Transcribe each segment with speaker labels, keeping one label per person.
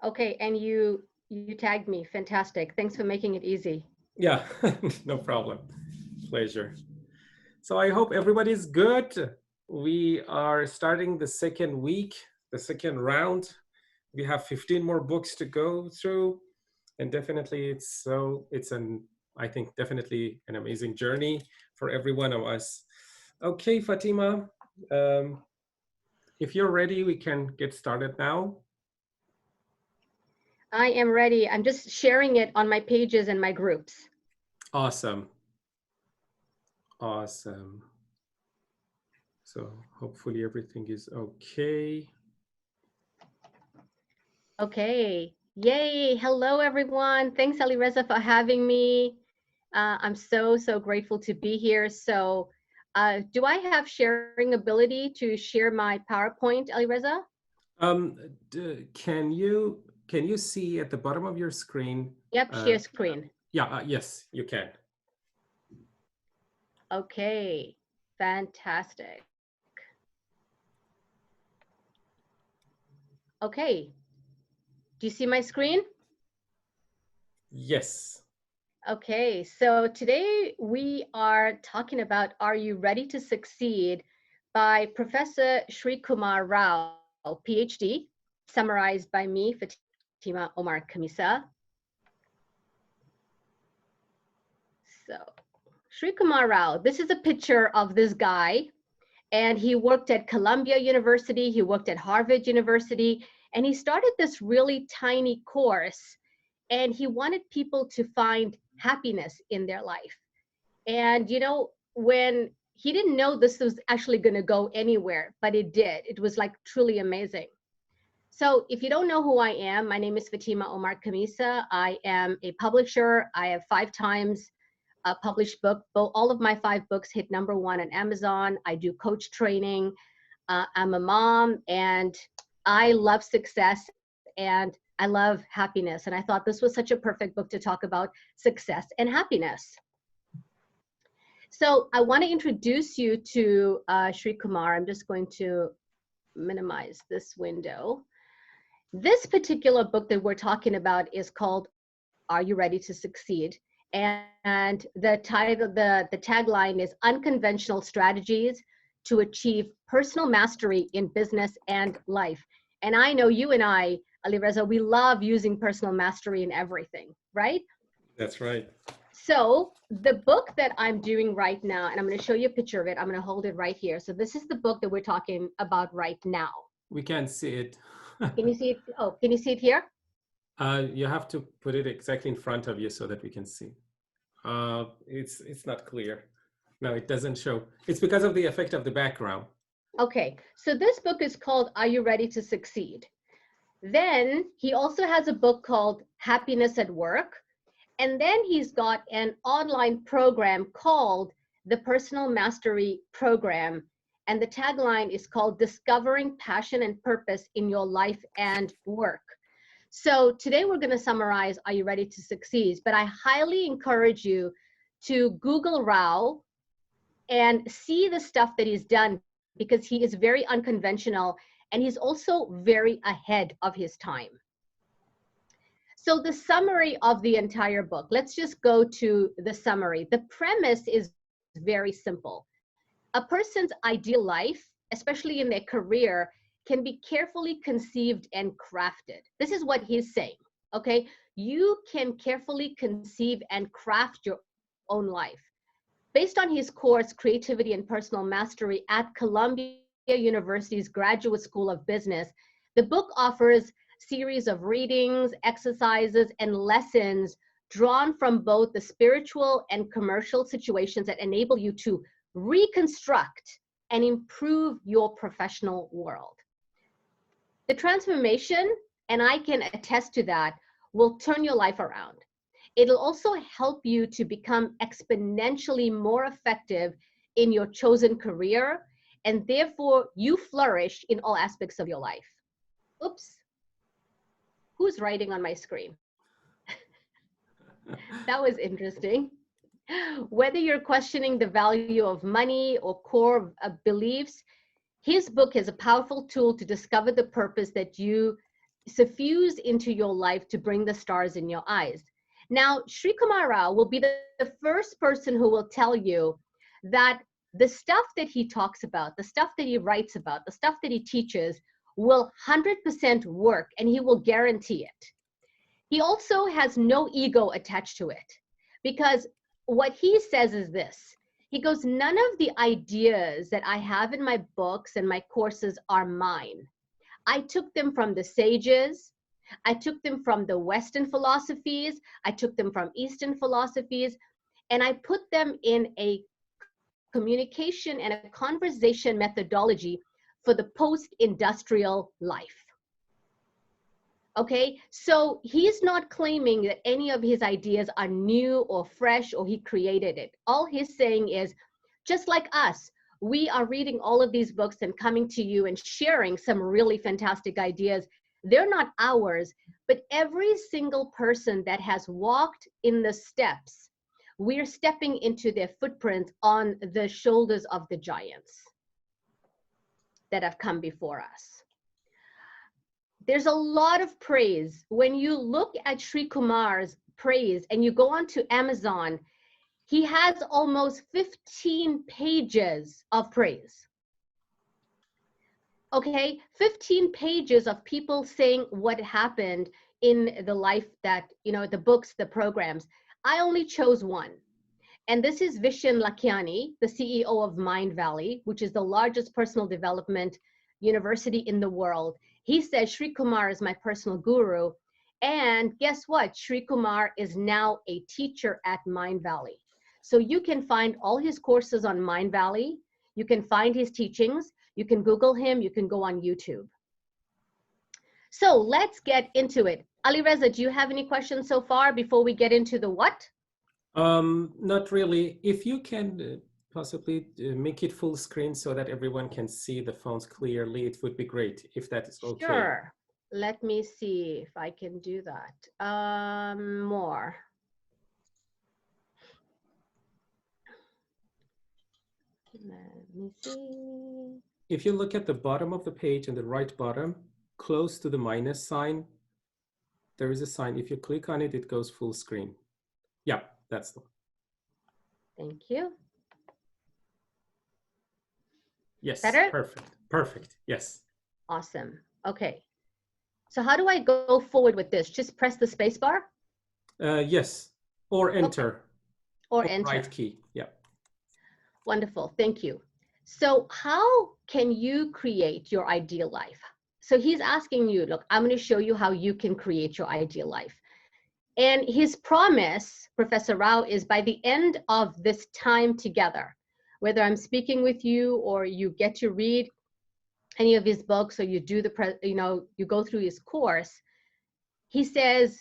Speaker 1: Okay, and you tagged me. Fantastic. Thanks for making it easy.
Speaker 2: Yeah, no problem. Pleasure. So I hope everybody's good. We are starting the second week, the second round. We have 15 more books to go through, and definitely it's an I think definitely an amazing journey for every one of us. Okay, Fatima, um, if you're ready, we can get started now.
Speaker 1: I am ready. I'm just sharing it on my pages and my groups.
Speaker 2: Awesome, awesome. So hopefully everything is okay.
Speaker 1: Okay. Yay. Hello, everyone. Thanks, Alireza, for having me. I'm so grateful to be here. So, do I have sharing ability to share my PowerPoint, Alireza?
Speaker 2: Can you see at the bottom of your screen?
Speaker 1: Yep,
Speaker 2: Uh,
Speaker 1: share screen.
Speaker 2: yeah, yes, you can.
Speaker 1: Okay. Fantastic. Okay. Do you see my screen?
Speaker 2: Yes.
Speaker 1: Okay, so today we are talking about Are You Ready to Succeed by Professor Srikumar Rao, PhD, summarized by me, Fatima Omar Khamissa. So, Srikumar Rao, this is a picture of this guy, and he worked at Columbia University, he worked at Harvard University, and he started this really tiny course, and he wanted people to find happiness in their life. And when he didn't know this was actually going to go anywhere, but it did. It was like truly amazing. So if you don't know who I am, my name is Fatima Omar Khamissa. I am a publisher. I have 5 times published book. All of my 5 books hit #1 on Amazon. I do coach training. I'm a mom, and I love success and I love happiness. And I thought this was such a perfect book to talk about success and happiness. So I want to introduce you to Sri Kumar. I'm just going to minimize this window. This particular book that we're talking about is called Are You Ready to Succeed? And the title, the tagline is Unconventional Strategies to Achieve Personal Mastery in Business and Life. And I know you and I, Alireza, we love using personal mastery in everything, right?
Speaker 2: That's right.
Speaker 1: So the book that I'm doing right now, and I'm going to show you a picture of it. I'm going to hold it right here. So this is the book that we're talking about right now.
Speaker 2: We can see it.
Speaker 1: Can you see it? Oh, can you see it here?
Speaker 2: You have to put it exactly in front of you so that we can see. It's not clear. No, it doesn't show. It's because of the effect of the background.
Speaker 1: Okay, so this book is called Are You Ready to Succeed? Then he also has a book called Happiness at Work. And then he's got an online program called the Personal Mastery Program. And the tagline is called Discovering Passion and Purpose in Your Life and Work. So today we're going to summarize Are You Ready to Succeed? But I highly encourage you to Google Rao and see the stuff that he's done, because he is very unconventional and he's also very ahead of his time. So the summary of the entire book, let's just go to the summary. The premise is very simple. A person's ideal life, especially in their career, can be carefully conceived and crafted. This is what he's saying, okay? You can carefully conceive and craft your own life. Based on his course, Creativity and Personal Mastery at Columbia University's Graduate School of Business, the book offers series of readings, exercises, and lessons drawn from both the spiritual and commercial situations that enable you to reconstruct and improve your professional world. The transformation, and I can attest to that, will turn your life around. It'll also help you to become exponentially more effective in your chosen career, and therefore you flourish in all aspects of your life. Oops, who's writing on my screen? That was interesting. Whether you're questioning the value of money or core beliefs, his book is a powerful tool to discover the purpose that you suffuse into your life to bring the stars in your eyes. Now, Srikumar Rao will be the first person who will tell you that the stuff that he talks about, the stuff that he writes about, the stuff that he teaches will 100% work, and he will guarantee it. He also has no ego attached to it, because what he says is this. He goes, none of the ideas that I have in my books and my courses are mine. I took them from the sages. I took them from the Western philosophies. I took them from Eastern philosophies, and I put them in a communication and a conversation methodology for the post-industrial life. Okay, so he's not claiming that any of his ideas are new or fresh or he created it. All he's saying is, just like us, we are reading all of these books and coming to you and sharing some really fantastic ideas. They're not ours, but every single person that has walked in the steps, we're stepping into their footprints on the shoulders of the giants that have come before us. There's a lot of praise. When you look at Srikumar's praise and you go onto Amazon, he has almost 15 pages of praise. Okay, 15 pages of people saying what happened in the life that, you know, the books, the programs. I only chose one. And this is Vishen Lakhiani, the CEO of Mind Valley, which is the largest personal development university in the world. He says Srikumar is my personal guru. And guess what? Srikumar is now a teacher at Mind Valley. So you can find all his courses on Mind Valley. You can find his teachings. You can Google him. You can go on YouTube. So let's get into it. Alireza, do you have any questions so far before we get into the what?
Speaker 2: Not really. If you can possibly make it full screen so that everyone can see the phones clearly, it would be great if that is okay.
Speaker 1: Sure. Let me see if I can do that. More. Let me see.
Speaker 2: If you look at the bottom of the page and the right bottom, close to the minus sign, there is a sign. If you click on it, it goes full screen. Yeah, that's the one.
Speaker 1: Thank you.
Speaker 2: Yes,
Speaker 1: Better?
Speaker 2: perfect, perfect, yes.
Speaker 1: Awesome, okay. So how do I go forward with this? Just press the space bar?
Speaker 2: Yes, or enter.
Speaker 1: Okay. Or enter.
Speaker 2: Right key, yeah.
Speaker 1: Wonderful, thank you. So how can you create your ideal life? So he's asking you, look, I'm going to show you how you can create your ideal life. And his promise, Professor Rao, is by the end of this time together, whether I'm speaking with you or you get to read any of his books or you do you go through his course, he says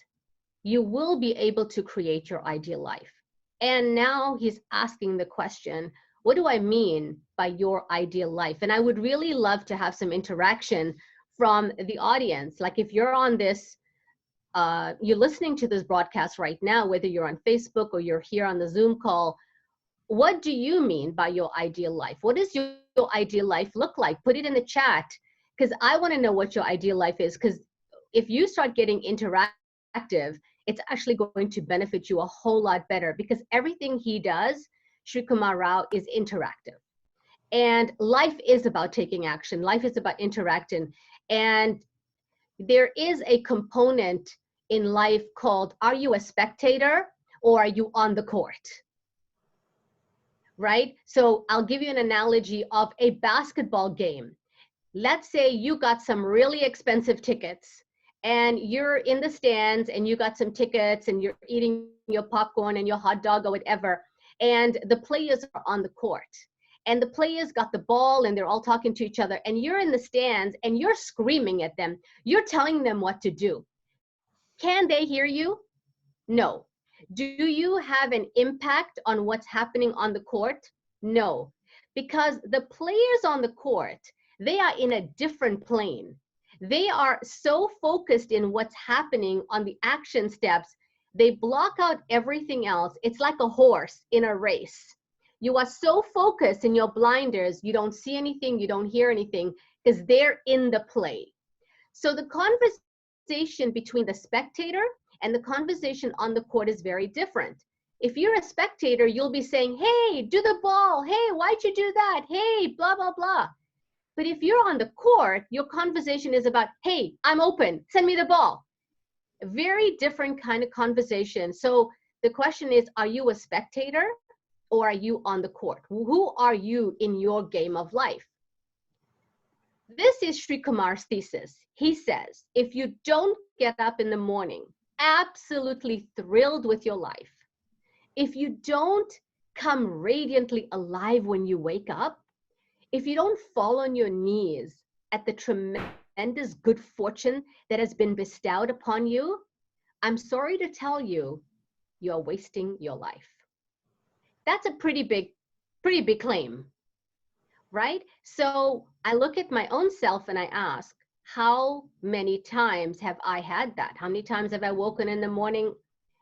Speaker 1: you will be able to create your ideal life. And now he's asking the question, what do I mean by your ideal life? And I would really love to have some interaction from the audience. Like if you're on this, you're listening to this broadcast right now, whether you're on Facebook or you're here on the Zoom call, what do you mean by your ideal life? What does your ideal life look like? Put it in the chat, because I want to know what your ideal life is, because if you start getting interactive, it's actually going to benefit you a whole lot better, because everything he does, Srikumar Rao, is interactive. And life is about taking action. Life is about interacting. And there is a component in life called, are you a spectator or are you on the court? Right? So I'll give you an analogy of a basketball game. Let's say you got some really expensive tickets and you're in the stands and you got some tickets and you're eating your popcorn and your hot dog or whatever, and the players are on the court. And the players got the ball and they're all talking to each other, and you're in the stands and you're screaming at them. You're telling them what to do. Can they hear you? No. Do you have an impact on what's happening on the court? No. Because the players on the court, they are in a different plane. They are so focused in what's happening on the action steps, they block out everything else. It's like a horse in a race. You are so focused in your blinders, you don't see anything, you don't hear anything, because they're in the play. So the conversation conversation between the spectator and the conversation on the court is very different. If you're a spectator, you'll be saying, hey, do the ball. Hey, why'd you do that? Hey, blah, blah, blah. But if you're on the court, your conversation is about, hey, I'm open, send me the ball. A very different kind of conversation. So the question is, are you a spectator or are you on the court? Who are you in your game of life? This is Srikumar's thesis. He says, if you don't get up in the morning absolutely thrilled with your life, if you don't come radiantly alive when you wake up, if you don't fall on your knees at the tremendous good fortune that has been bestowed upon you, I'm sorry to tell you, you're wasting your life. That's a pretty big claim, right? So I look at my own self and I ask, how many times have I had that? How many times have I woken in the morning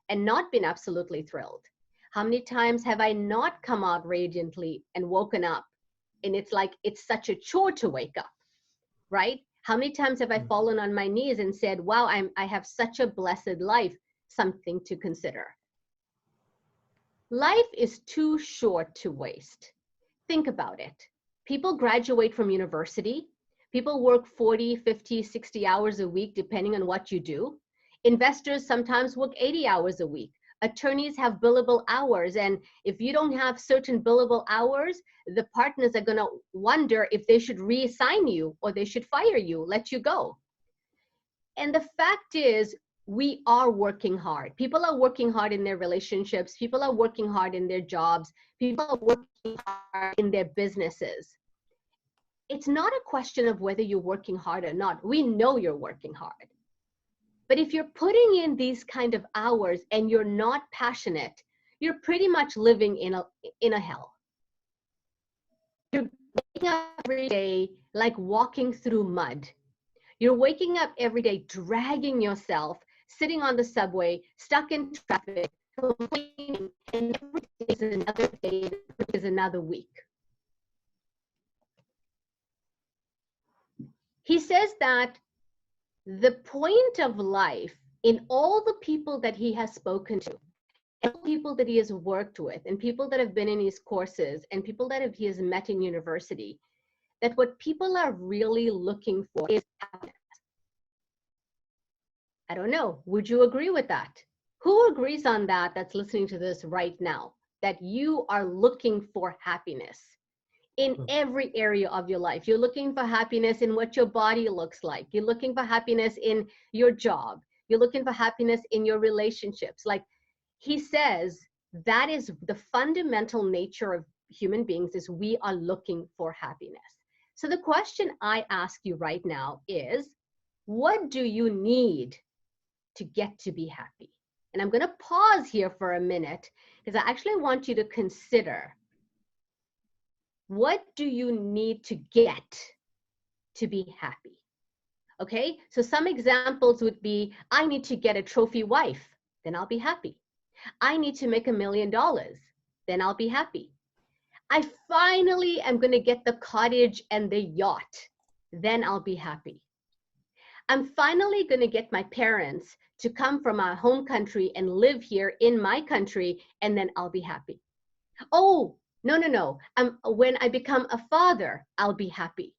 Speaker 1: and not been absolutely thrilled? How many times have I not come out radiantly and woken up and it's like it's such a chore to wake up, right? How many times have I fallen on my knees and said, wow, I have such a blessed life, something to consider. Life is too short to waste. Think about it. People graduate from university. People work 40, 50, 60 hours a week, depending on what you do. Investors sometimes work 80 hours a week. Attorneys have billable hours. And if you don't have certain billable hours, the partners are going to wonder if they should reassign you or they should fire you, let you go. And the fact is, we are working hard. People are working hard in their relationships. People are working hard in their jobs. People are working hard in their businesses. It's not a question of whether you're working hard or not. We know you're working hard. But if you're putting in these kind of hours and you're not passionate, you're pretty much living in a hell. You're waking up every day like walking through mud. You're waking up every day dragging yourself, sitting on the subway, stuck in traffic, complaining, and every day is another day, is another week. He says that the point of life in all the people that he has spoken to, and people that he has worked with, and people that have been in his courses, and people that he has met in university, that what people are really looking for is happiness. I don't know, would you agree with that? Who agrees on that that's listening to this right now, that you are looking for happiness in every area of your life? You're looking for happiness in what your body looks like. You're looking for happiness in your job. You're looking for happiness in your relationships. Like he says, that is the fundamental nature of human beings, is we are looking for happiness. So the question I ask you right now is, what do you need to get to be happy? And I'm going to pause here for a minute because I actually want you to consider, what do you need to get to be happy? Okay, so some examples would be, I need to get a trophy wife, then I'll be happy. I need to make $1 million, then I'll be happy. I finally am going to get the cottage and the yacht, then I'll be happy. I'm finally going to get my parents to come from our home country and live here in my country, and then I'll be happy. Oh, no. When I become a father, I'll be happy.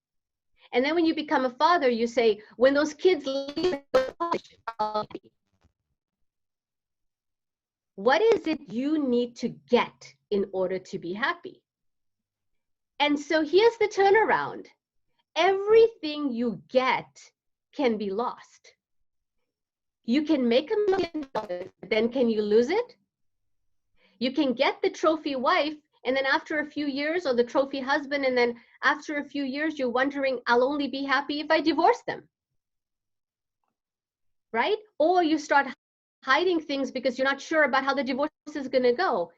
Speaker 1: And then when you become a father, you say, when those kids leave college, I'll be happy. What is it you need to get in order to be happy? And so here's the turnaround. Everything you get can be lost. You can make $1 million, then can you lose it? You can get the trophy wife, and then after a few years, or the trophy husband, and then after a few years, you're wondering, I'll only be happy if I divorce them, right? Or you start hiding things because you're not sure about how the divorce is going to go.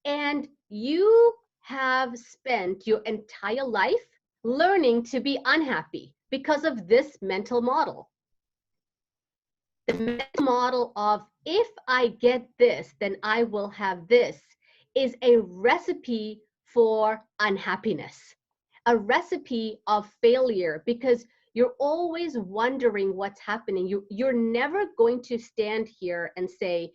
Speaker 1: And you have spent your entire life learning to be unhappy because of this mental model. The mental model of, if I get this, then I will have this, is a recipe for unhappiness, a recipe of failure, because You're always wondering what's happening. You're never going to stand here and say,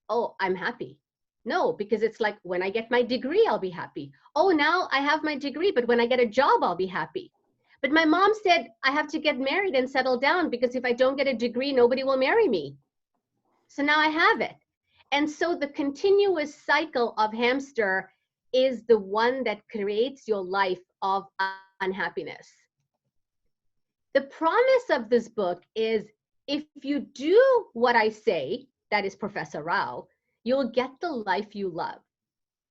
Speaker 1: oh, I'm happy. No, because it's like, when I get my degree, I'll be happy. Oh, now I have my degree, but when I get a job, I'll be happy. But my mom said I have to get married and settle down because if I don't get a degree, nobody will marry me. So now I have it. And so the continuous cycle of hamster is the one that creates your life of unhappiness. The promise of this book is, if you do what I say, that is Professor Rao, you'll get the life you love.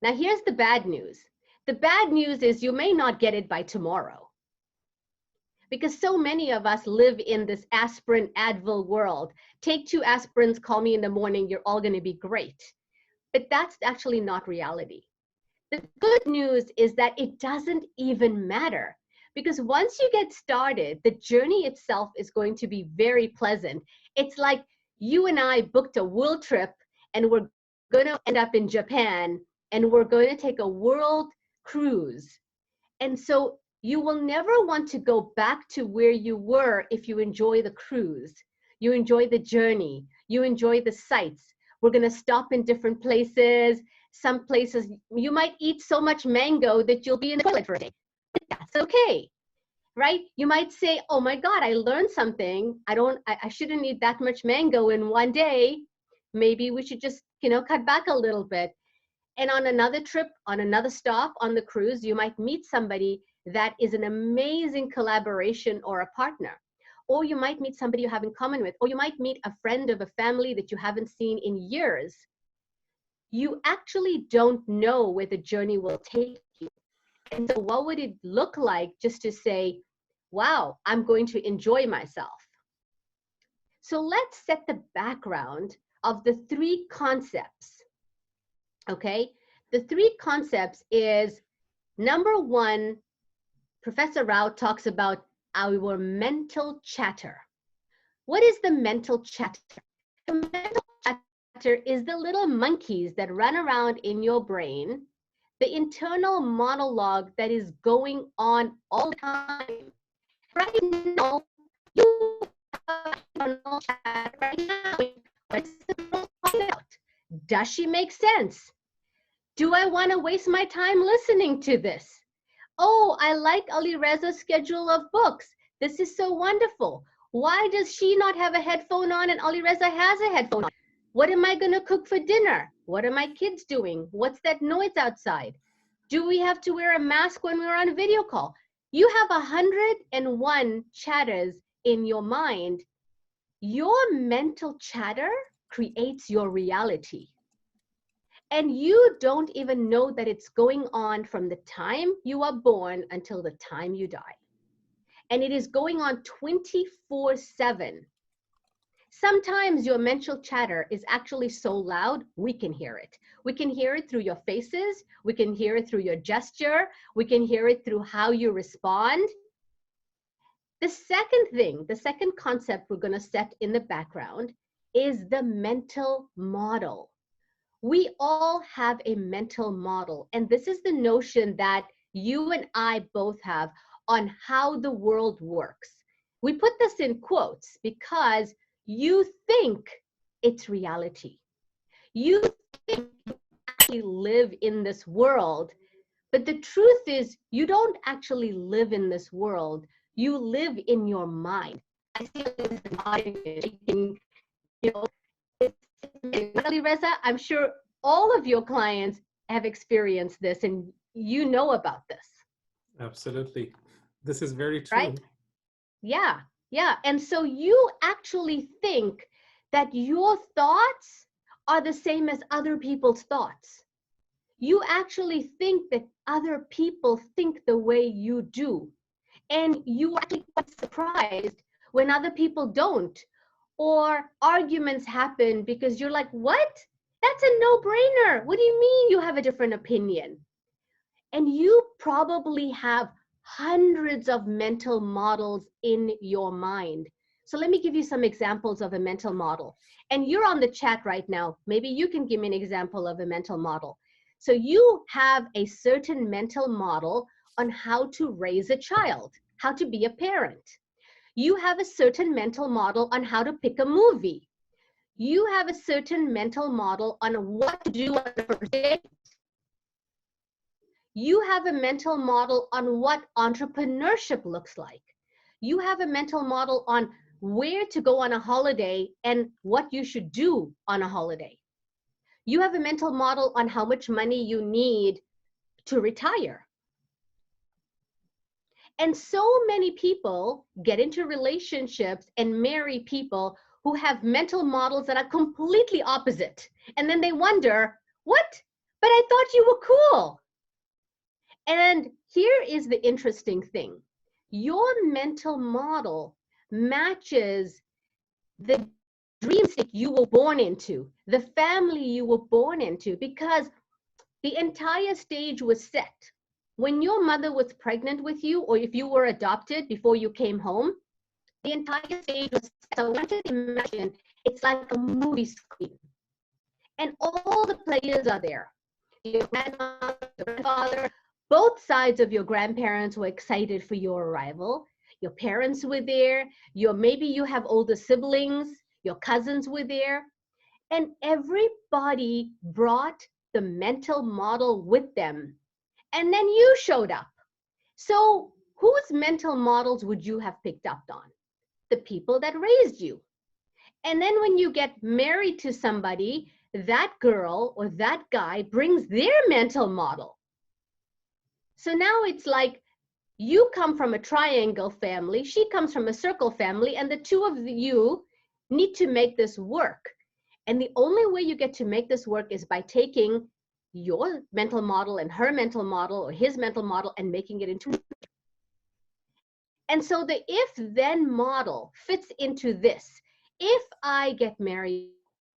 Speaker 1: Now, here's the bad news. The bad news is you may not get it by tomorrow, because so many of us live in this aspirin Advil world. Take 2 aspirins, call me in the morning, you're all going to be great. But that's actually not reality. The good news is that it doesn't even matter, because once you get started, the journey itself is going to be very pleasant. It's like you and I booked a world trip and we're going to end up in Japan and we're going to take a world cruise. And so you will never want to go back to where you were if you enjoy the cruise, you enjoy the journey, you enjoy the sights. We're going to stop in different places. Some places you might eat so much mango that you'll be in the toilet for a day. That's okay, right? You might say, oh my God, I learned something. I shouldn't eat that much mango in one day. Maybe we should just, cut back a little bit. And on another trip, on another stop on the cruise, you might meet somebody that is an amazing collaboration or a partner. Or you might meet somebody you have in common with, or you might meet a friend of a family that you haven't seen in years. You actually don't know where the journey will take you. And so what would it look like just to say, wow, I'm going to enjoy myself? So let's set the background of the 3 concepts. Okay, the 3 concepts is, number 1, Professor Rao talks about our mental chatter. What is the mental chatter? The mental chatter is the little monkeys that run around in your brain, the internal monologue that is going on all the time. Right now, you have internal chatter right now. What is the girl talking about? Does she make sense? Do I want to waste my time listening to this? Oh, I like Alireza's schedule of books. This is so wonderful. Why does she not have a headphone on and Alireza has a headphone on? What am I going to cook for dinner? What are my kids doing? What's that noise outside? Do we have to wear a mask when we're on a video call? You have 101 chatters in your mind. Your mental chatter creates your reality. And you don't even know that it's going on from the time you are born until the time you die. And it is going on 24/7. Sometimes your mental chatter is actually so loud, we can hear it. We can hear it through your faces. We can hear it through your gesture. We can hear it through how you respond. The second thing, the second concept we're going to set in the background is the mental model. We all have a mental model, and this is the notion that you and I both have on how the world works. We put this in quotes because you think it's reality. You think you actually live in this world, but the truth is you don't actually live in this world. You live in your mind. I see this in, Alireza, I'm sure all of your clients have experienced this and you know about this.
Speaker 2: Absolutely. This is very true.
Speaker 1: Right? Yeah, yeah. And so you actually think that your thoughts are the same as other people's thoughts. You actually think that other people think the way you do. And you are actually quite surprised when other people don't. Or arguments happen because you're like, what? That's a no-brainer. What do you mean you have a different opinion? And you probably have hundreds of mental models in your mind. So let me give you some examples of a mental model. And you're on the chat right now. Maybe you can give me an example of a mental model. So you have a certain mental model on how to raise a child, how to be a parent. You have a certain mental model on how to pick a movie. You have a certain mental model on what to do on the first date. You have a mental model on what entrepreneurship looks like. You have a mental model on where to go on a holiday and what you should do on a holiday. You have a mental model on how much money you need to retire. And so many people get into relationships and marry people who have mental models that are completely opposite. And then they wonder, what? But I thought you were cool. And here is the interesting thing. Your mental model matches the dream state you were born into, the family you were born into, because the entire stage was set. When your mother was pregnant with you, or if you were adopted before you came home, the entire stage was set. So I want you to imagine it's like a movie screen. And all the players are there. Your grandmother, your grandfather, both sides of your grandparents were excited for your arrival. Your parents were there. Maybe you have older siblings. Your cousins were there. And everybody brought the mental model with them. And then you showed up. So whose mental models would you have picked up on? The people that raised you. And then when you get married to somebody, that girl or that guy brings their mental model. So now it's like you come from a triangle family, she comes from a circle family, and the two of you need to make this work. And the only way you get to make this work is by taking your mental model and her mental model or his mental model and making it into. And so the if-then model fits into this. If I get married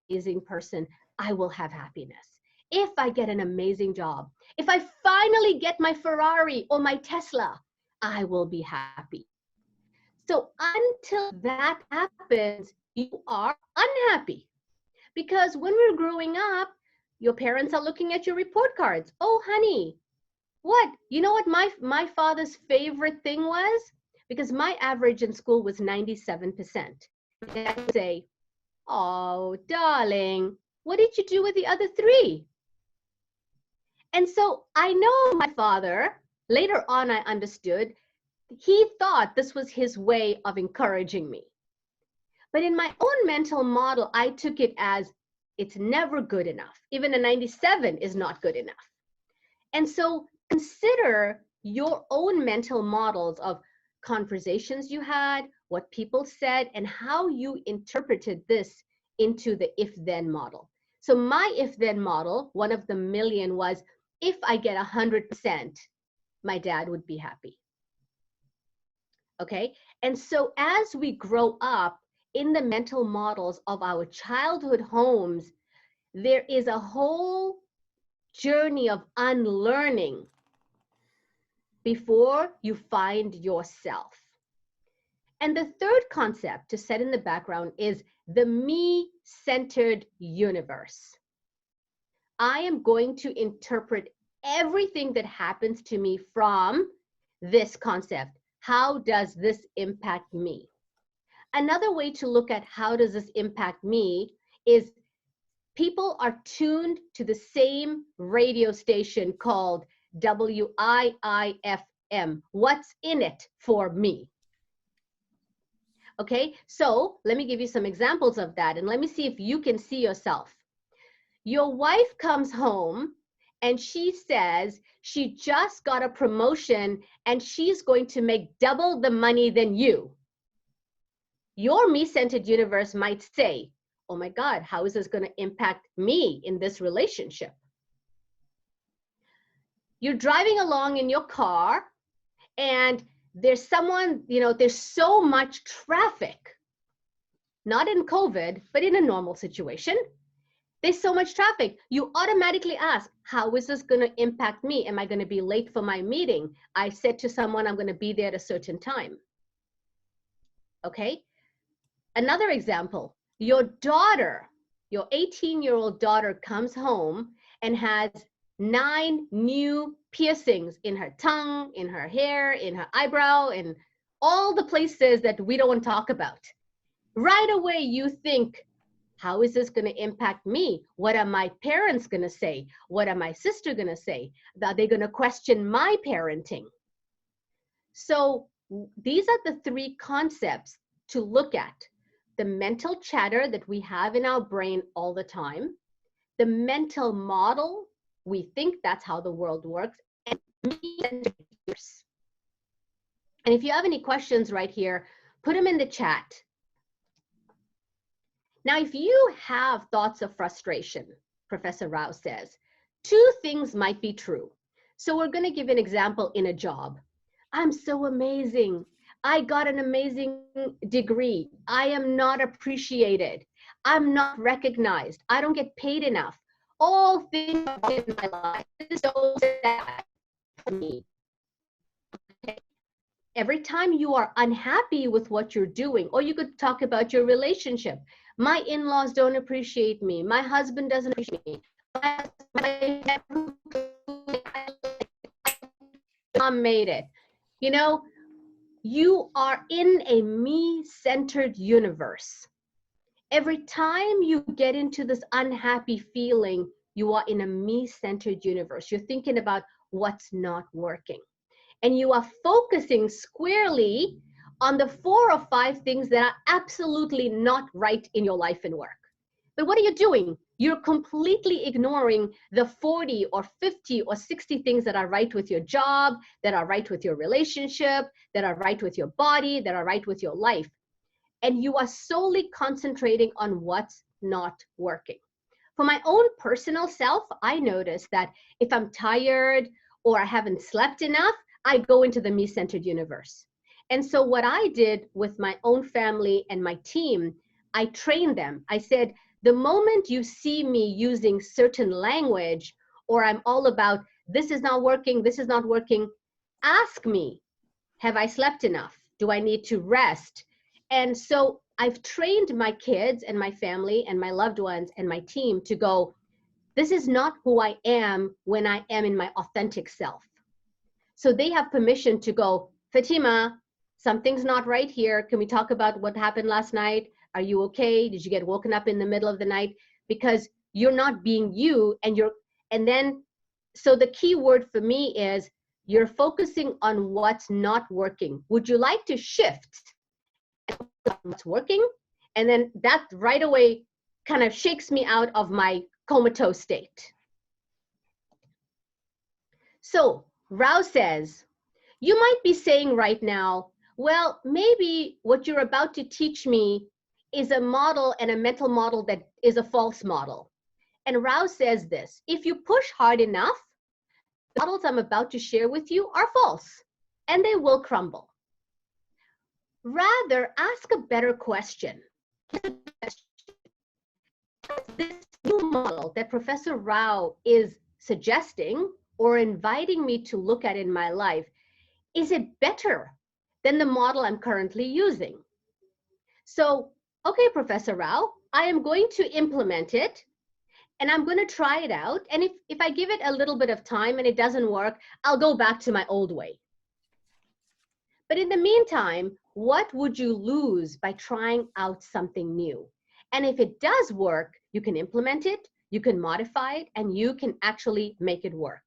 Speaker 1: to an amazing person, I will have happiness. If I get an amazing job, if I finally get my Ferrari or my Tesla, I will be happy. So until that happens, you are unhappy. Because when we're growing up, your parents are looking at your report cards. Oh, honey, what? You know what my father's favorite thing was? Because my average in school was 97%. And I would say, oh, darling, what did you do with the other 3? And so I know my father, later on I understood, he thought this was his way of encouraging me. But in my own mental model, I took it as it's never good enough. Even a 97 is not good enough. And so consider your own mental models of conversations you had, what people said, and how you interpreted this into the if-then model. So my if-then model, one of the million, was if I get 100%, my dad would be happy. Okay? And so as we grow up in the mental models of our childhood homes, there is a whole journey of unlearning before you find yourself. And the third concept to set in the background is the me-centered universe. I am going to interpret everything that happens to me from this concept. How does this impact me? Another way to look at how does this impact me is people are tuned to the same radio station called WIIFM. What's in it for me? Okay, so let me give you some examples of that, and let me see if you can see yourself. Your wife comes home and she says she just got a promotion and she's going to make double the money than you. Your me-centered universe might say, oh my God, how is this going to impact me in this relationship? You're driving along in your car and there's someone, there's so much traffic, not in COVID, but in a normal situation. There's so much traffic. You automatically ask, how is this going to impact me? Am I going to be late for my meeting? I said to someone, I'm going to be there at a certain time. Okay. Another example, your daughter, your 18-year-old daughter comes home and has 9 new piercings in her tongue, in her hair, in her eyebrow, and all the places that we don't want to talk about. Right away, you think, how is this going to impact me? What are my parents going to say? What are my sister going to say? Are they going to question my parenting? So these are the three concepts to look at. The mental chatter that we have in our brain all the time, the mental model, we think that's how the world works, and me-centered fears. And if you have any questions right here, put them in the chat. Now, if you have thoughts of frustration, Professor Rao says, two things might be true. So we're going to give an example in a job. I'm so amazing. I got an amazing degree. I am not appreciated. I'm not recognized. I don't get paid enough. All things in my life is so sad for me. Okay. Every time you are unhappy with what you're doing, or you could talk about your relationship. My in-laws don't appreciate me. My husband doesn't appreciate me. My mom made it. You know, you are in a me-centered universe. Every time you get into this unhappy feeling, you are in a me-centered universe. You're thinking about what's not working. And you are focusing squarely on the 4 or 5 things that are absolutely not right in your life and work. But what are you doing? You're completely ignoring the 40 or 50 or 60 things that are right with your job, that are right with your relationship, that are right with your body, that are right with your life. And you are solely concentrating on what's not working. For my own personal self, I notice that if I'm tired or I haven't slept enough, I go into the me-centered universe. And so what I did with my own family and my team, I trained them. I said, the moment you see me using certain language, or I'm all about, this is not working, ask me, have I slept enough? Do I need to rest? And so I've trained my kids and my family and my loved ones and my team to go, this is not who I am when I am in my authentic self. So they have permission to go, Fatima, something's not right here. Can we talk about what happened last night? Are you okay? Did you get woken up in the middle of the night? Because you're not being you, and then, so the key word for me is you're focusing on what's not working. Would you like to shift what's working? And then that right away kind of shakes me out of my comatose state. So Rao says, you might be saying right now, well, maybe what you're about to teach me is a model and a mental model that is a false model. And Rao says this, if you push hard enough, the models I'm about to share with you are false and they will crumble. Rather, ask a better question. This new model that Professor Rao is suggesting or inviting me to look at in my life, is it better than the model I'm currently using? So, okay, Professor Rao, I am going to implement it and I'm going to try it out. And if I give it a little bit of time and it doesn't work, I'll go back to my old way. But in the meantime, what would you lose by trying out something new? And if it does work, you can implement it, you can modify it, and you can actually make it work.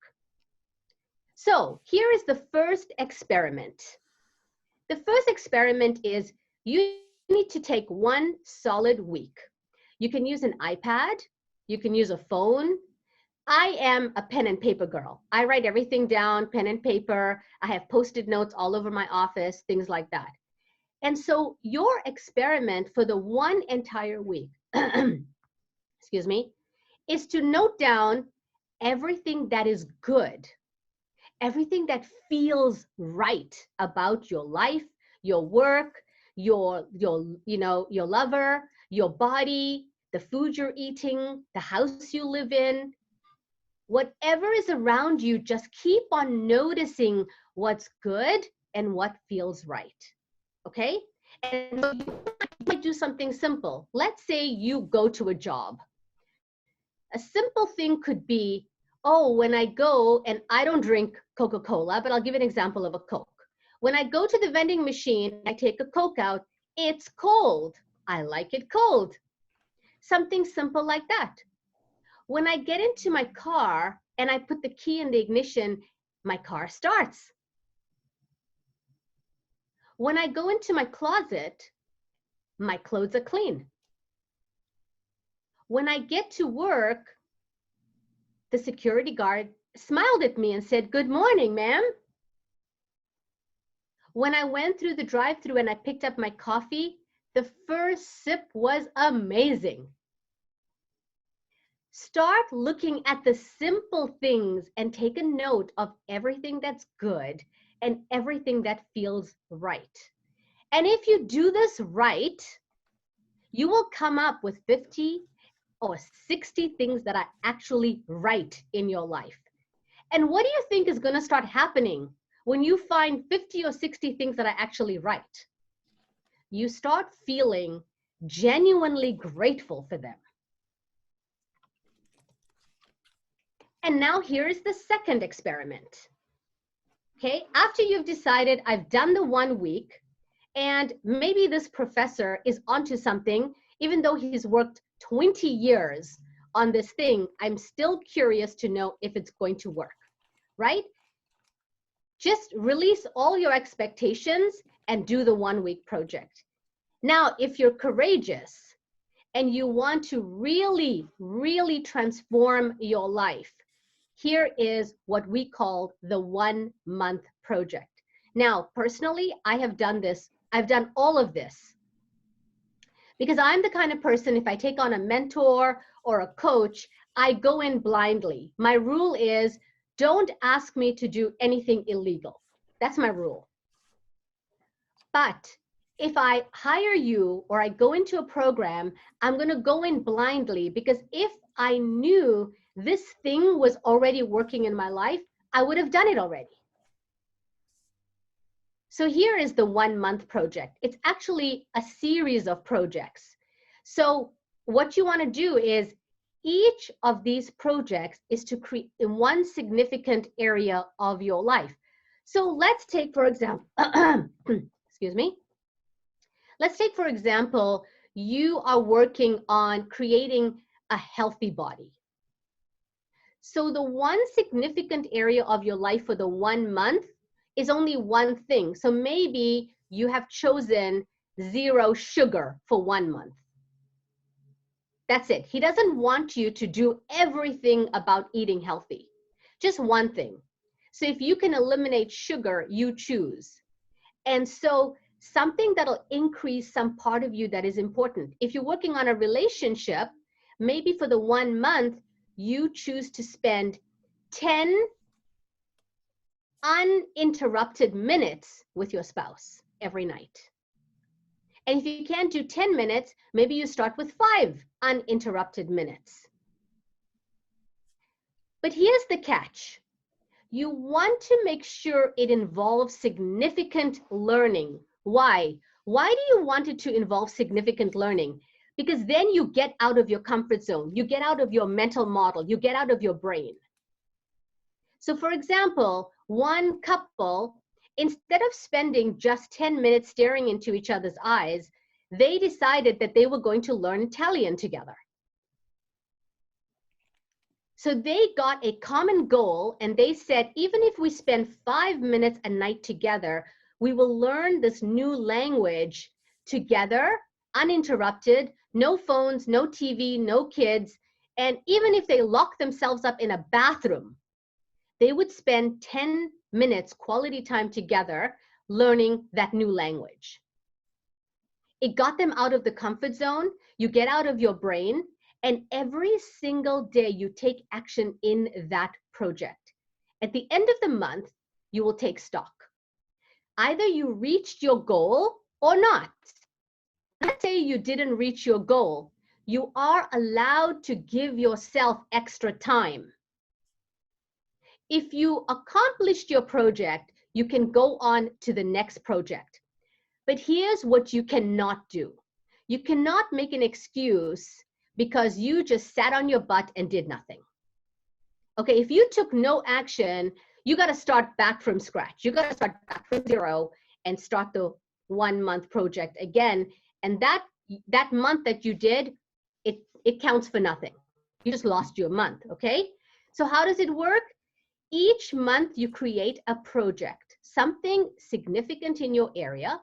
Speaker 1: So here is the first experiment. The first experiment is you need to take one solid week. You can use an iPad, you can use a phone. I am a pen and paper girl. I write everything down, pen and paper. I have Post-it notes all over my office, things like that. And so your experiment for the one entire week, excuse me, is to note down everything that is good, everything that feels right about your life, your work, your lover, your body, the food you're eating, the house you live in. Whatever is around you, just keep on noticing what's good and what feels right, okay? And so you might do something simple. Let's say you go to a job. A simple thing could be, oh, when I go, and I don't drink Coca-Cola, but I'll give an example of a Coke. When I go to the vending machine, I take a Coke out, it's cold. I like it cold. Something simple like that. When I get into my car and I put the key in the ignition, my car starts. When I go into my closet, my clothes are clean. When I get to work, the security guard smiled at me and said, "Good morning, ma'am." When I went through the drive-thru and I picked up my coffee, the first sip was amazing. Start looking at the simple things and take a note of everything that's good and everything that feels right. And if you do this right, you will come up with 50 or 60 things that are actually right in your life. And what do you think is going to start happening when you find 50 or 60 things that are actually right? You start feeling genuinely grateful for them. And now here is the second experiment. Okay, after you've decided I've done the 1 week, and maybe this professor is onto something, even though he's worked 20 years on this thing, I'm still curious to know if it's going to work, right? Just release all your expectations and do the 1 week project. Now, if you're courageous and you want to really, really transform your life, here is what we call the 1 month project. Now, personally, I have done this. I've done all of this because I'm the kind of person, if I take on a mentor or a coach, I go in blindly. My rule is, don't ask me to do anything illegal. That's my rule. But if I hire you or I go into a program, I'm going to go in blindly, because if I knew this thing was already working in my life, I would have done it already. So here is the 1 month project. It's actually a series of projects. So what you want to do is, each of these projects is to create in one significant area of your life. So let's take, for example, excuse me. Let's take, for example, you are working on creating a healthy body. So the one significant area of your life for the 1 month is only one thing. So maybe you have chosen 0 sugar for 1 month. That's it. He doesn't want you to do everything about eating healthy, just one thing. So if you can eliminate sugar, you choose. And so something that'll increase some part of you that is important. If you're working on a relationship, maybe for the 1 month, you choose to spend 10 uninterrupted minutes with your spouse every night. And if you can't do 10 minutes, maybe you start with 5 uninterrupted minutes. But here's the catch. You want to make sure it involves significant learning. Why? Why do you want it to involve significant learning? Because then you get out of your comfort zone. You get out of your mental model. You get out of your brain. So for example, one couple, instead of spending just 10 minutes staring into each other's eyes, they decided that they were going to learn Italian together. So they got a common goal, and they said, even if we spend 5 minutes a night together, we will learn this new language together, uninterrupted, no phones, no TV, no kids. And even if they lock themselves up in a bathroom, they would spend 10 minutes quality time together learning that new language. It got them out of the comfort zone. You get out of your brain, and every single day you take action in that project. At the end of the month, you will take stock. Either you reached your goal or not. Let's say you didn't reach your goal. You are allowed to give yourself extra time. If you accomplished your project, you can go on to the next project. But here's what you cannot do. You cannot make an excuse because you just sat on your butt and did nothing. Okay, if you took no action, you got to start back from scratch. You got to start back from zero and start the 1 month project again. And that month that you did, it counts for nothing. You just lost your month, okay? So how does it work? Each month you create a project, something significant in your area,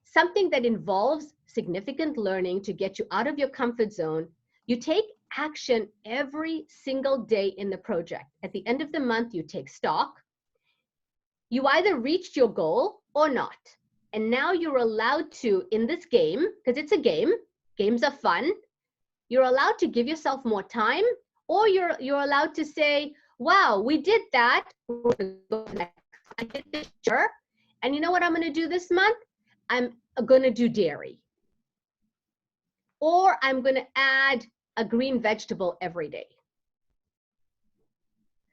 Speaker 1: something that involves significant learning to get you out of your comfort zone. You take action every single day in the project. At the end of the month, you take stock. You either reached your goal or not. And now you're allowed to, in this game, because it's a game, games are fun, you're allowed to give yourself more time, or you're allowed to say, wow, we did that. I did this, sure. And you know what I'm going to do this month? I'm going to do dairy. Or I'm going to add a green vegetable every day.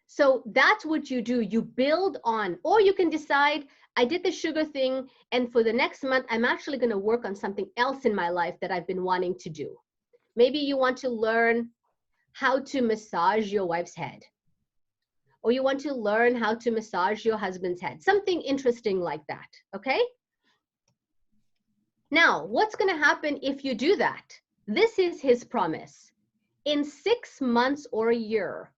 Speaker 1: So that's what you do. You build on, or you can decide, I did the sugar thing, and for the next month, I'm actually going to work on something else in my life that I've been wanting to do. Maybe you want to learn how to massage your wife's head, or you want to learn how to massage your husband's head, something interesting like that, okay? Now, what's going to happen if you do that? This is his promise. In 6 months or a year,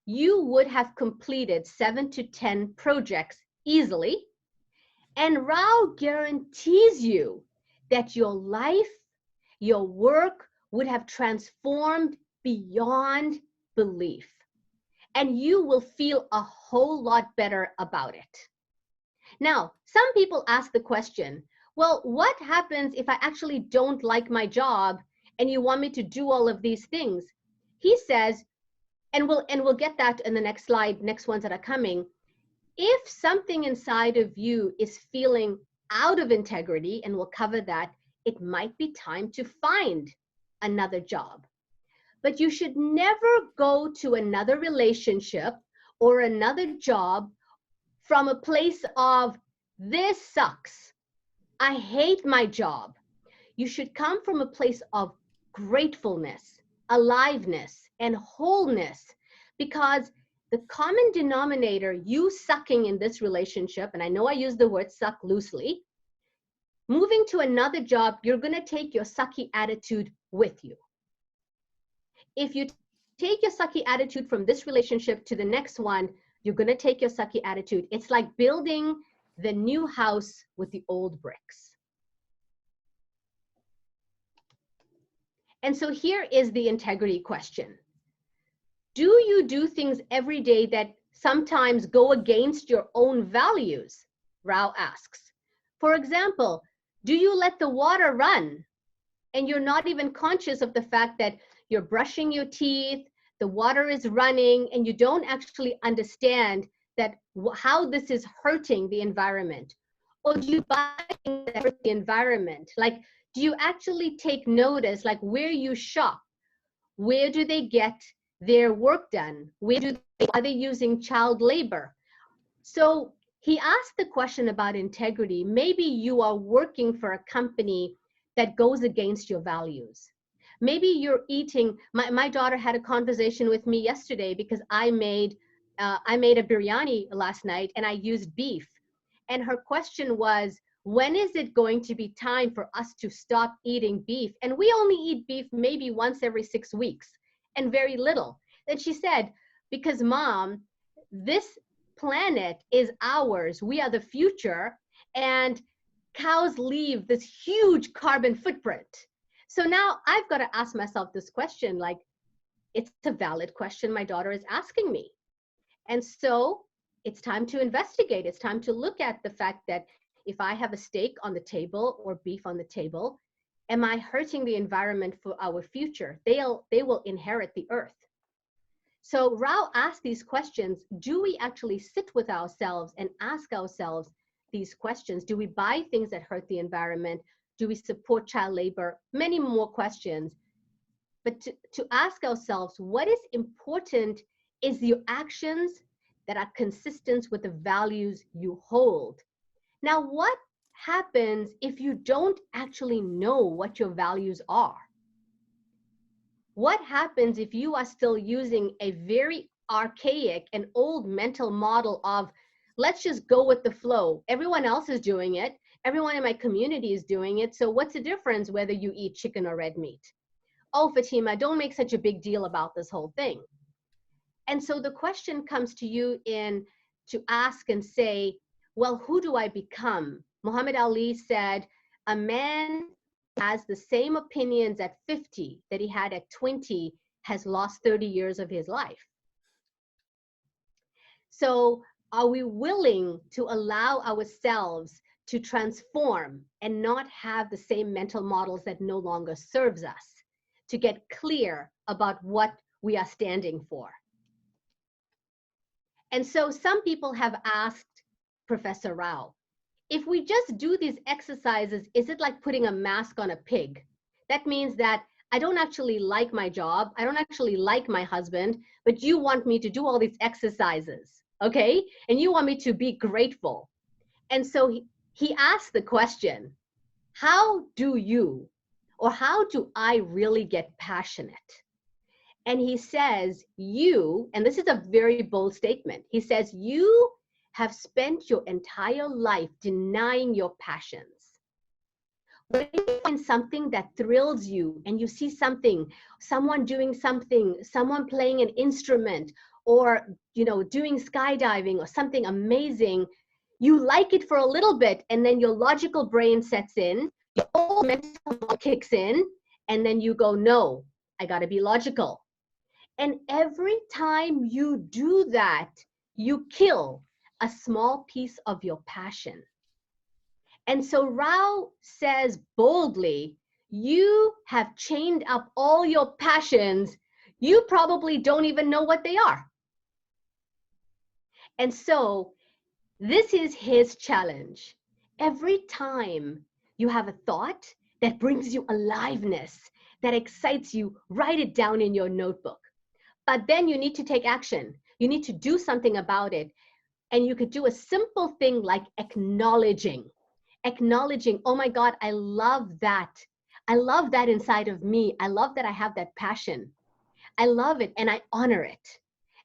Speaker 1: you would have completed 7 to 10 projects easily. And Rao guarantees you that your life, your work would have transformed beyond belief. And you will feel a whole lot better about it. Now, some people ask the question, well, what happens if I actually don't like my job and you want me to do all of these things? He says, and we'll get that in the next slide, next ones that are coming. If something inside of you is feeling out of integrity, and we'll cover that, it might be time to find another job. But you should never go to another relationship or another job from a place of, this sucks, I hate my job. You should come from a place of gratefulness, aliveness, and wholeness, because the common denominator, you sucking in this relationship, and I know I use the word suck loosely, moving to another job, you're going to take your sucky attitude with you. If you take your sucky attitude from this relationship to the next one, you're going to take your sucky attitude. It's like building the new house with the old bricks. And so here is the integrity question. Do you do things every day that sometimes go against your own values? Rao asks. For example, do you let the water run and you're not even conscious of the fact that you're brushing your teeth, the water is running, and you don't actually understand that how this is hurting the environment? Or do you buy things that hurt the environment? Like, do you actually take notice, like where you shop? Where do they get their work done? Are they using child labor? So he asked the question about integrity. Maybe you are working for a company that goes against your values. Maybe you're eating, my daughter had a conversation with me yesterday because I made a biryani last night and I used beef. And her question was, when is it going to be time for us to stop eating beef? And we only eat beef maybe once every 6 weeks and very little. And she said, because Mom, this planet is ours. We are the future, and cows leave this huge carbon footprint. So now I've got to ask myself this question, like, it's a valid question my daughter is asking me. And so it's time to investigate. It's time to look at the fact that if I have a steak on the table or beef on the table, am I hurting the environment for our future? They will inherit the earth. So Rao asked these questions. Do we actually sit with ourselves and ask ourselves these questions? Do we buy things that hurt the environment? Do we support child labor? Many more questions. But to ask ourselves, what is important is your actions that are consistent with the values you hold. Now, what happens if you don't actually know what your values are? What happens if you are still using a very archaic and old mental model of let's just go with the flow. Everyone else is doing it. Everyone in my community is doing it. So what's the difference whether you eat chicken or red meat? Oh, Fatima, don't make such a big deal about this whole thing. And so the question comes to you in to ask and say, well, who do I become? Muhammad Ali said, a man has the same opinions at 50 that he had at 20 has lost 30 years of his life. So are we willing to allow ourselves to transform and not have the same mental models that no longer serves us, to get clear about what we are standing for? And so some people have asked Professor Rao, if we just do these exercises, is it like putting a mask on a pig? That means that I don't actually like my job, I don't actually like my husband, but you want me to do all these exercises, okay? And you want me to be grateful. And so he asked the question, how do you, or how do I really get passionate? And he says, you, and this is a very bold statement, he says, you have spent your entire life denying your passions. When you find something that thrills you and you see something, someone doing something, someone playing an instrument, or doing skydiving or something amazing, you like it for a little bit, and then your logical brain sets in, your whole mental kicks in, and then you go, no, I gotta be logical. And every time you do that, you kill a small piece of your passion. And so Rao says boldly, you have chained up all your passions. You probably don't even know what they are. And so this is his challenge. Every time you have a thought that brings you aliveness, that excites you, write it down in your notebook. But then you need to take action. You need to do something about it. And you could do a simple thing like acknowledging, oh my God, I love that. I love that inside of me. I love that I have that passion. I love it and I honor it.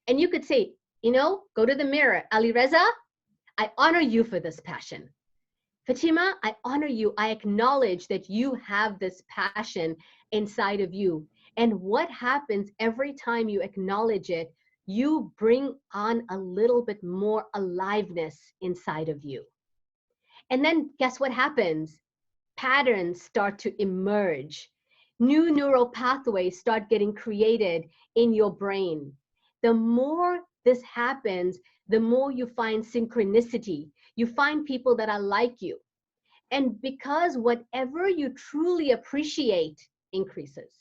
Speaker 1: And you could say, go to the mirror. Alireza, I honor you for this passion. Fatima, I honor you. I acknowledge that you have this passion inside of you. And what happens every time you acknowledge it, you bring on a little bit more aliveness inside of you. And then guess what happens? Patterns start to emerge. New neural pathways start getting created in your brain. The more this happens, the more you find synchronicity. You find people that are like you. And because whatever you truly appreciate increases.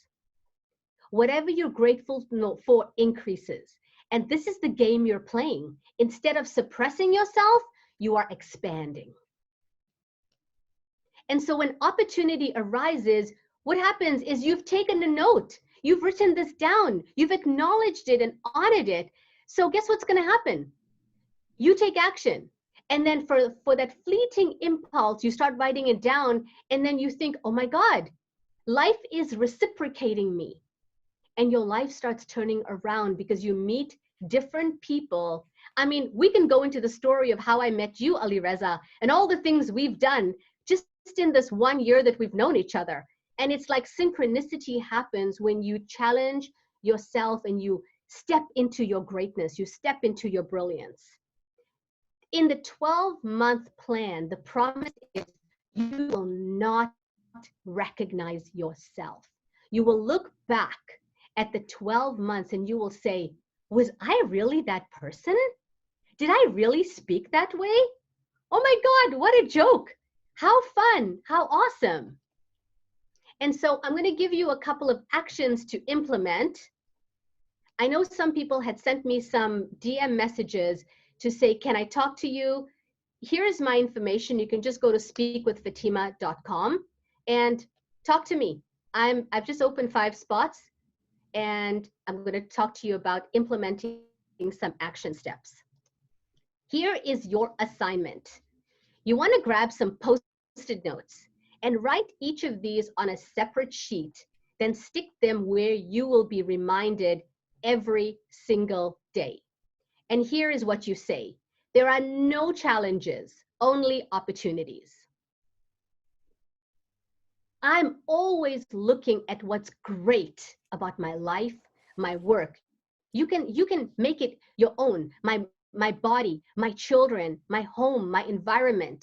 Speaker 1: Whatever you're grateful for increases. And this is the game you're playing. Instead of suppressing yourself, you are expanding. And so when opportunity arises, what happens is you've taken a note. You've written this down. You've acknowledged it and honored it. So guess what's going to happen? You take action. And then for that fleeting impulse, you start writing it down. And then you think, oh my God, life is reciprocating me. And your life starts turning around because you meet different people. I mean, we can go into the story of how I met you, Alireza, and all the things we've done just in this 1 year that we've known each other. And it's like synchronicity happens when you challenge yourself and you step into your greatness, you step into your brilliance. In the 12-month plan, the promise is you will not recognize yourself. You will look back at the 12 months and you will say, was I really that person? Did I really speak that way? Oh my God, what a joke. How fun, how awesome. And so I'm going to give you a couple of actions to implement. I know some people had sent me some DM messages to say, can I talk to you? Here's my information. You can just go to speakwithfatima.com and talk to me. I've just opened 5 spots and I'm going to talk to you about implementing some action steps. Here is your assignment. You want to grab some Post-it notes and write each of these on a separate sheet, then stick them where you will be reminded every single day. And here is what you say. There are no challenges, only opportunities. I'm always looking at what's great about my life, my work. You can make it your own. My body, my children, my home, my environment.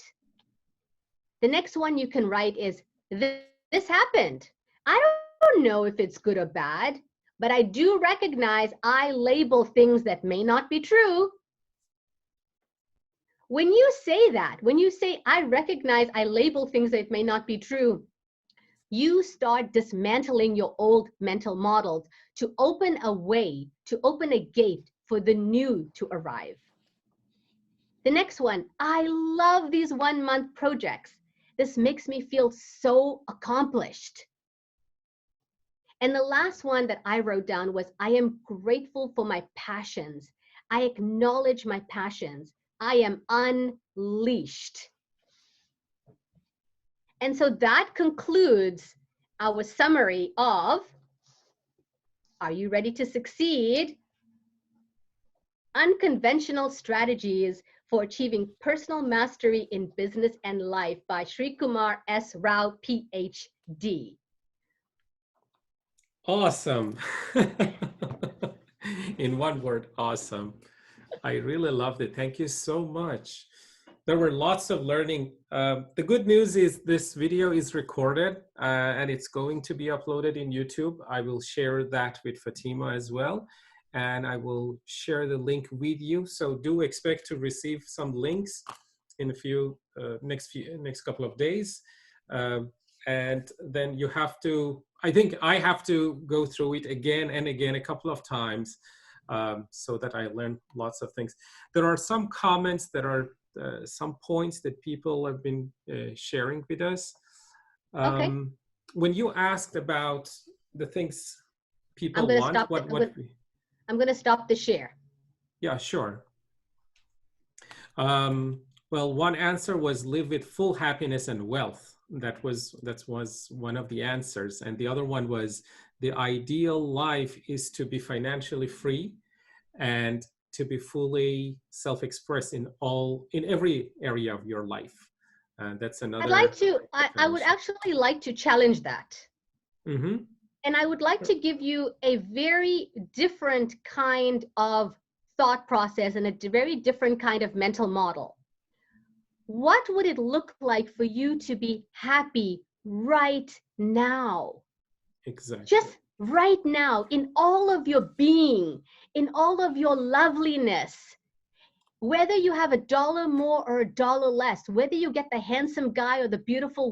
Speaker 1: The next one you can write is, this happened. I don't know if it's good or bad, but I do recognize I label things that may not be true. When you say that, when you say, I recognize I label things that may not be true, you start dismantling your old mental models to open a way, to open a gate for the new to arrive. The next one, I love these 1-month projects. This makes me feel so accomplished. And the last one that I wrote down was, I am grateful for my passions. I acknowledge my passions. I am unleashed. And so that concludes our summary of, are you ready to succeed? Unconventional strategies for achieving personal mastery in business and life by Srikumar S. Rao, PhD.
Speaker 2: Awesome. In one word, awesome. I really loved it. Thank you so much. There were lots of learning. The good news is this video is recorded and it's going to be uploaded in YouTube. I will share that with Fatima as well. And I will share the link with you. So do expect to receive some links in next couple of days. And then you have to, I think I have to go through it again and again a couple of times so that I learn lots of things. There are some comments that are some points that people have been sharing with us.
Speaker 1: Okay.
Speaker 2: When you asked about the things people
Speaker 1: I'm going to
Speaker 2: want,
Speaker 1: stop. I'm going to stop the share.
Speaker 2: Yeah, sure. Well, one answer was live with full happiness and wealth. That was one of the answers. And the other one was the ideal life is to be financially free and to be fully self-expressed in every area of your life. That's another.
Speaker 1: I would actually like to challenge that.
Speaker 2: Mm-hmm.
Speaker 1: And I would like to give you a very different kind of thought process and a very different kind of mental model. What would it look like for you to be happy right now?
Speaker 2: Exactly.
Speaker 1: Just right now, in all of your being, in all of your loveliness. Whether you have $1 more or $1 less, whether you get the handsome guy or the beautiful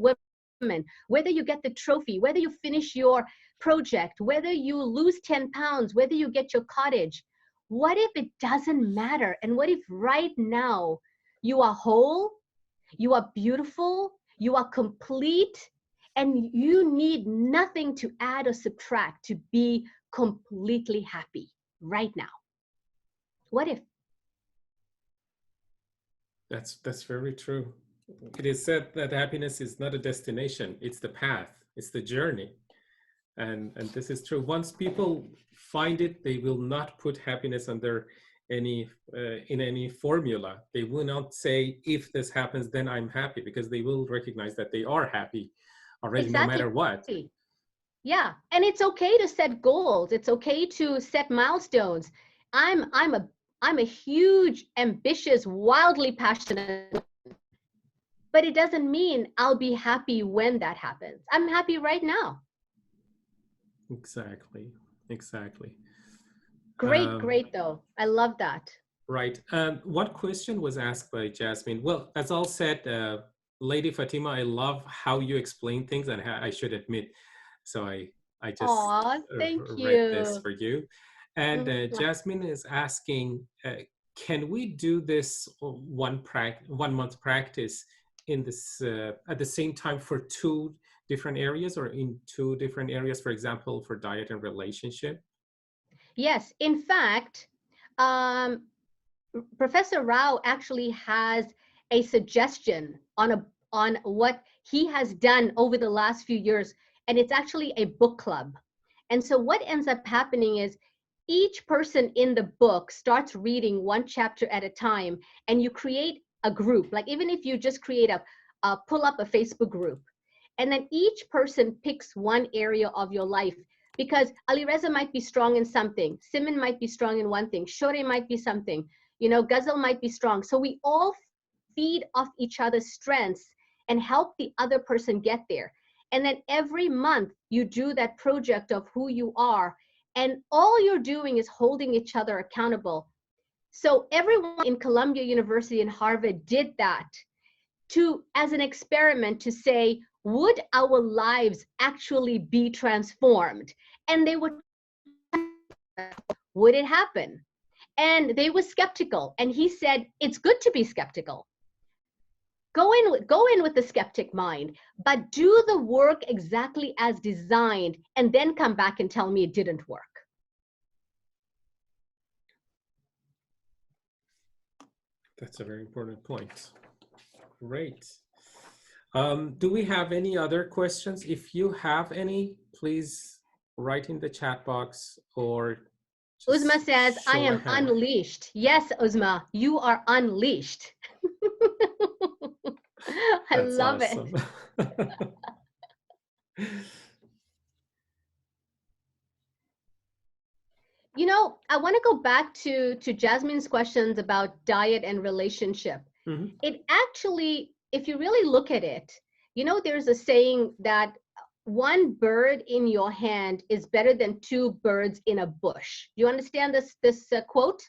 Speaker 1: woman, whether you get the trophy, whether you finish your project, whether you lose 10 pounds, whether you get your cottage, what if it doesn't matter? And what if right now you are whole, you are beautiful, you are complete, and you need nothing to add or subtract to be completely happy right now? What if?
Speaker 2: That's very true. It is said that happiness is not a destination, it's the path, it's the journey. And this is true. Once people find it, they will not put happiness under in any formula. They will not say, if this happens, then I'm happy, because they will recognize that they are happy already, exactly. No matter what.
Speaker 1: Yeah, and it's okay to set goals. It's okay to set milestones. I'm a huge, ambitious, wildly passionate, but it doesn't mean I'll be happy when that happens. I'm happy right now.
Speaker 2: Exactly.
Speaker 1: Great though. I love that.
Speaker 2: Right. One question was asked by Jasmine. Well, as all said, Lady Fatima, I love how you explain things, and I should admit, so I just read this for you. And Jasmine is asking, can we do this 1 month practice in this at the same time for 2 different areas, or in 2 different areas, for example, for diet and relationship?
Speaker 1: Yes, in fact, Professor Rao actually has a suggestion on what he has done over the last few years, and it's actually a book club. And so what ends up happening is each person in the book starts reading one chapter at a time, and you create a group. Like even if you just create pull up a Facebook group, and then each person picks one area of your life, because Alireza might be strong in something, Simon might be strong in one thing, Shore might be something, Ghazal might be strong. So we all feed off each other's strengths and help the other person get there. And then every month you do that project of who you are, and all you're doing is holding each other accountable. So everyone in Columbia University and Harvard did that as an experiment to say, would our lives actually be transformed? And they would it happen? And they were skeptical. And he said, it's good to be skeptical. Go in with the skeptic mind, but do the work exactly as designed, and then come back and tell me it didn't work.
Speaker 2: That's a very important point. Great. Do we have any other questions? If you have any, please write in the chat box or
Speaker 1: Uzma says, I am unleashed. Yes, Uzma, you are unleashed. I love awesome. It. I want to go back to Jasmine's questions about diet and relationship. Mm-hmm. It actually, if you really look at it, there's a saying that one bird in your hand is better than two birds in a bush. Do you understand this quote?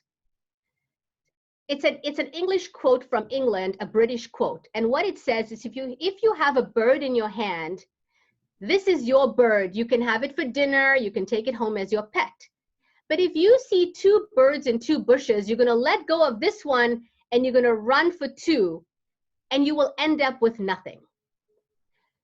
Speaker 1: It's an English quote from England, a British quote. And what it says is, if you have a bird in your hand, this is your bird. You can have it for dinner. You can take it home as your pet. But if you see two birds in two bushes, you're going to let go of this one and you're going to run for two, and you will end up with nothing.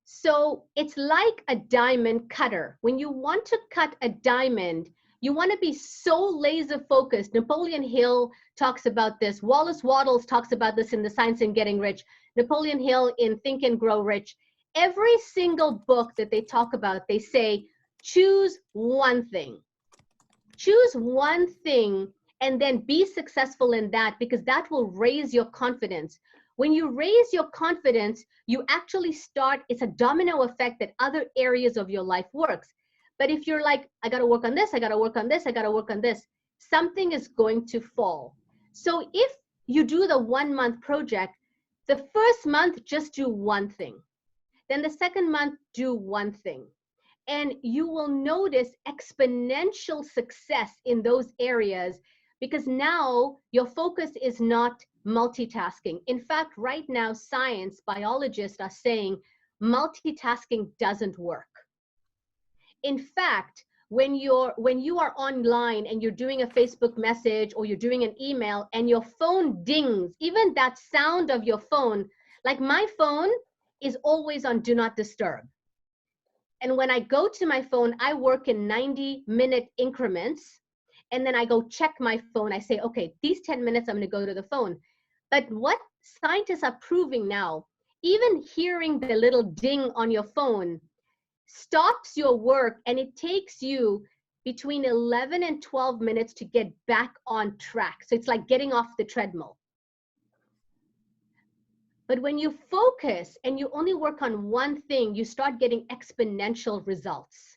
Speaker 1: So it's like a diamond cutter. When you want to cut a diamond, you want to be so laser focused. Napoleon Hill talks about this. Wallace Wattles talks about this in The Science of Getting Rich. Napoleon Hill in Think and Grow Rich. Every single book that they talk about, they say, choose one thing. Choose one thing and then be successful in that, because that will raise your confidence. When you raise your confidence, you actually start, it's a domino effect that other areas of your life works. But if you're like, I got to work on this, I got to work on this, I got to work on this, something is going to fall. So if you do the 1 month project, the first month, just do one thing. Then the second month, do one thing. And you will notice exponential success in those areas, because now your focus is not multitasking. In fact, right now, biologists are saying multitasking doesn't work. In fact, when you are online and you're doing a Facebook message or you're doing an email and your phone dings, even that sound of your phone, like my phone is always on Do Not Disturb. And when I go to my phone, I work in 90-minute increments. And then I go check my phone. I say, okay, these 10 minutes, I'm going to go to the phone. But what scientists are proving now, even hearing the little ding on your phone stops your work, and it takes you between 11 and 12 minutes to get back on track. So it's like getting off the treadmill. But when you focus and you only work on one thing, you start getting exponential results.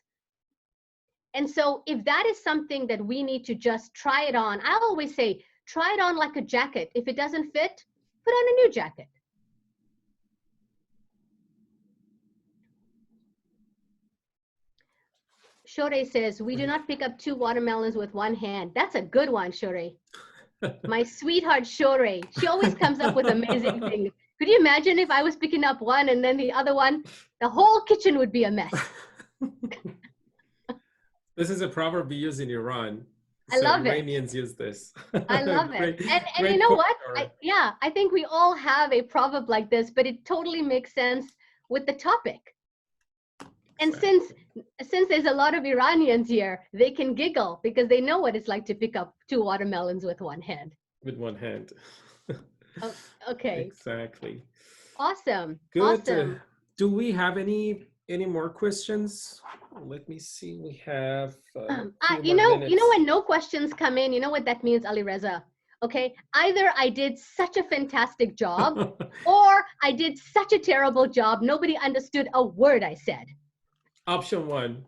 Speaker 1: And so if that is something that we need to just try it on, I always say, try it on like a jacket. If it doesn't fit, put on a new jacket. Shore says, we do not pick up 2 watermelons with one hand. That's a good one, Shore. My sweetheart, Shore. She always comes up with amazing things. Could you imagine if I was picking up one and then the other one? The whole kitchen would be a mess.
Speaker 2: This is a proverb we use in Iran.
Speaker 1: I love
Speaker 2: Iranians use this.
Speaker 1: I love it. And you know what? I think we all have a proverb like this, but it totally makes sense with the topic. And since there's a lot of Iranians here, they can giggle because they know what it's like to pick up 2 watermelons with one hand.
Speaker 2: With one hand.
Speaker 1: Okay.
Speaker 2: Exactly.
Speaker 1: Awesome.
Speaker 2: Good.
Speaker 1: Awesome.
Speaker 2: Do we have any any more questions? Let me see. We have a few more
Speaker 1: you know,
Speaker 2: minutes.
Speaker 1: when no questions come in, you know what that means, Alireza? Okay, either I did such a fantastic job, or I did such a terrible job. Nobody understood a word I said.
Speaker 2: Option one,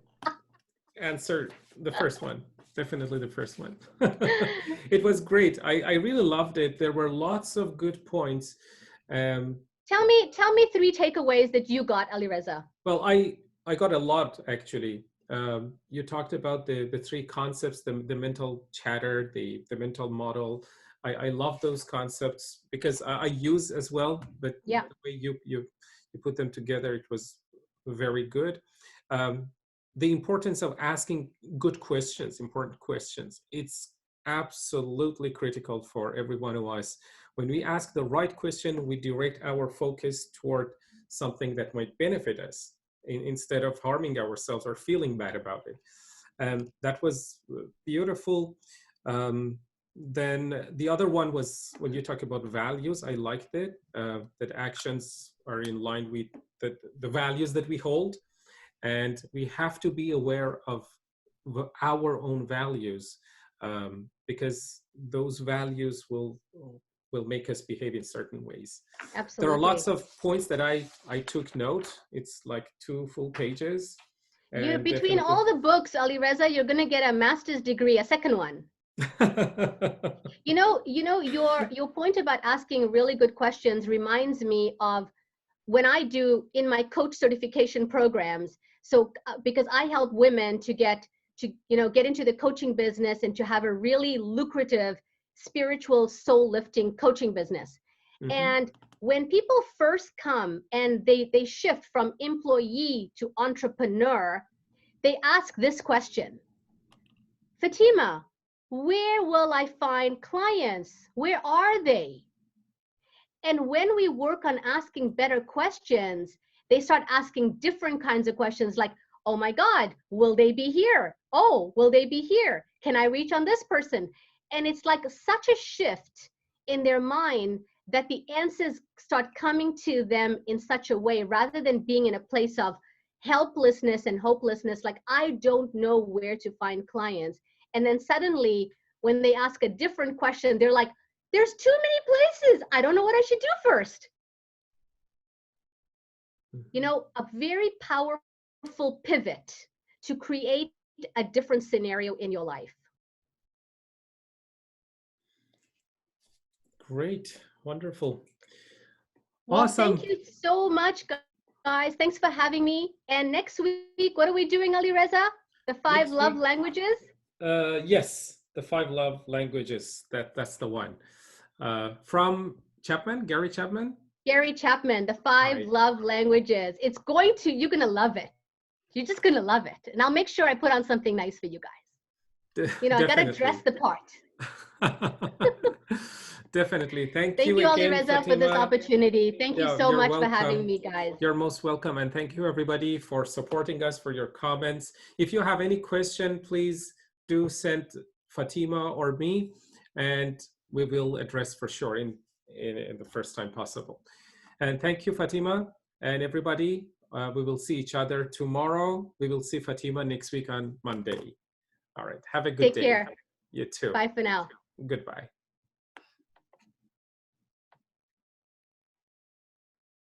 Speaker 2: answer the first one. Definitely the first one. It was great. I really loved it. There were lots of good points.
Speaker 1: Tell me 3 takeaways that you got, Alireza.
Speaker 2: Well, I got a lot actually. You talked about the 3 concepts, the mental chatter, the mental model. I love those concepts because I use as well, but
Speaker 1: Yeah.
Speaker 2: the way you put them together, it was very good. The importance of asking good questions, important questions. It's absolutely critical for every one of us. When we ask the right question, we direct our focus toward something that might benefit us instead of harming ourselves or feeling bad about it. And that was beautiful. Then the other one was when you talk about values, I liked it, that actions are in line with the values that we hold. And we have to be aware of our own values, because those values will make us behave in certain ways.
Speaker 1: Absolutely.
Speaker 2: There are lots of points that I took note. It's like 2 full pages.
Speaker 1: You, between all the books, Alireza, you're going to get a master's degree, a second one. You know, your point about asking really good questions reminds me of when I do in my coach certification programs. So because I help women to get into the coaching business and to have a really lucrative spiritual soul lifting coaching business. Mm-hmm. And when people first come and they shift from employee to entrepreneur, they ask this question: Fatima, where will I find clients? Where are they? And when we work on asking better questions, they start asking different kinds of questions like, oh my God, will they be here? Oh, will they be here? Can I reach on this person? And it's like such a shift in their mind that the answers start coming to them in such a way, rather than being in a place of helplessness and hopelessness, like I don't know where to find clients. And then suddenly when they ask a different question, they're like, there's too many places. I don't know what I should do first. You know, a very powerful pivot to create a different scenario in your life.
Speaker 2: Great. Wonderful.
Speaker 1: Well,
Speaker 2: awesome.
Speaker 1: Thank you so much, guys. Thanks for having me. And next week, what are we doing, Alireza? The 5 love languages?
Speaker 2: Yes, the 5 love languages. That's the one. From Chapman, Gary Chapman?
Speaker 1: Gary Chapman, the 5 love languages. It's you're going to love it. You're just going to love it. And I'll make sure I put on something nice for you guys. You know, I got to dress the part.
Speaker 2: Definitely. Thank
Speaker 1: you
Speaker 2: again,
Speaker 1: Alireza,
Speaker 2: Fatima,
Speaker 1: for this opportunity. Thank you so much
Speaker 2: welcome.
Speaker 1: For having me, guys.
Speaker 2: You're most welcome. And thank you, everybody, for supporting us, for your comments. If you have any question, please do send Fatima or me, and we will address for sure in the first time possible. And thank you, Fatima, and everybody. We will see each other tomorrow. We will see Fatima next week on Monday. All right. Have a good day.
Speaker 1: Take care.
Speaker 2: You too.
Speaker 1: Bye for now.
Speaker 2: Goodbye.